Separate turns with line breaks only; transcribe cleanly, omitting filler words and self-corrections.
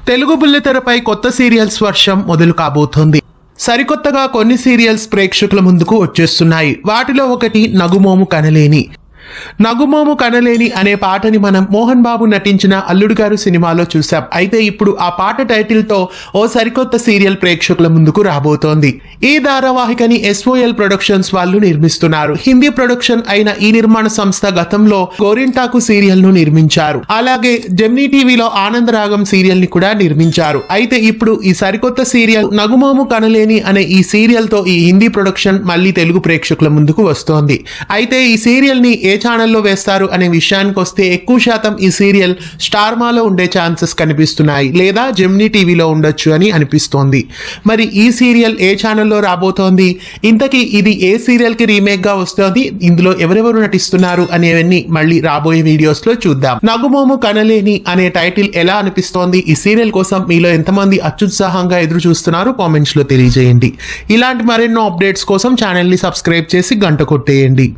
తెలుగు బుల్లితెరపై కొత్త సీరియల్స్ వర్షం మొదలు కాబోతోంది. సరికొత్తగా కొన్ని సీరియల్స్ ప్రేక్షకుల ముందుకు వచ్చేస్తున్నాయి. వాటిలో ఒకటి నగుమోము కనలేని. నగుమోము కనలేని అనే పాటని మనం మోహన్ బాబు నటించిన అల్లుడు గారు సినిమాలో చూసాం. అయితే ఇప్పుడు ఆ పాట టైటిల్ తో ఓ సరికొత్త సీరియల్ ప్రేక్షకుల ముందుకు రాబోతోంది. ఈ ధారావాహికని SOL ప్రొడక్షన్స్ వాళ్ళు నిర్మిస్తున్నారు. హిందీ ప్రొడక్షన్ అయిన ఈ నిర్మాణ సంస్థ గతంలో గోరింటాకు సీరియల్ ను నిర్మించారు. అలాగే జెమినీ టీవీలో ఆనందరాగం సీరియల్ ని కూడా నిర్మించారు. అయితే ఇప్పుడు ఈ సరికొత్త సీరియల్ నగుమోము కనలేని అనే ఈ సీరియల్ తో ఈ హిందీ ప్రొడక్షన్ మళ్ళీ తెలుగు ప్రేక్షకుల ముందుకు వస్తోంది. అయితే ఈ సీరియల్ ని ఏ ఛానల్లో వేస్తారు అనే విషయానికి వస్తే ఎక్కువ శాతం ఈ సీరియల్ స్టార్ మాలో ఉండే ఛాన్సెస్ కనిపిస్తున్నాయి, లేదా జెమినీ టీవీలో ఉండొచ్చు అని అనిపిస్తోంది. మరి ఈ సీరియల్ ఏ ఛానల్లో రాబోతోంది, ఇంతకీ ఇది ఏ సీరియల్ కి రీమేక్ గా వస్తోంది, ఇందులో ఎవరెవరు నటిస్తున్నారు అనేవన్నీ మళ్ళీ రాబోయే వీడియోస్ లో చూద్దాం. నగుమోము కనలేని అనే టైటిల్ ఎలా అనిపిస్తోంది, ఈ సీరియల్ కోసం మీలో ఎంతమంది అత్యుత్సాహంగా ఎదురు చూస్తున్నారు కామెంట్స్ లో తెలియజేయండి. ఇలాంటి మరెన్నో అప్డేట్స్ కోసం ఛానల్ ని సబ్స్క్రైబ్ చేసి గంట కొట్టేయండి.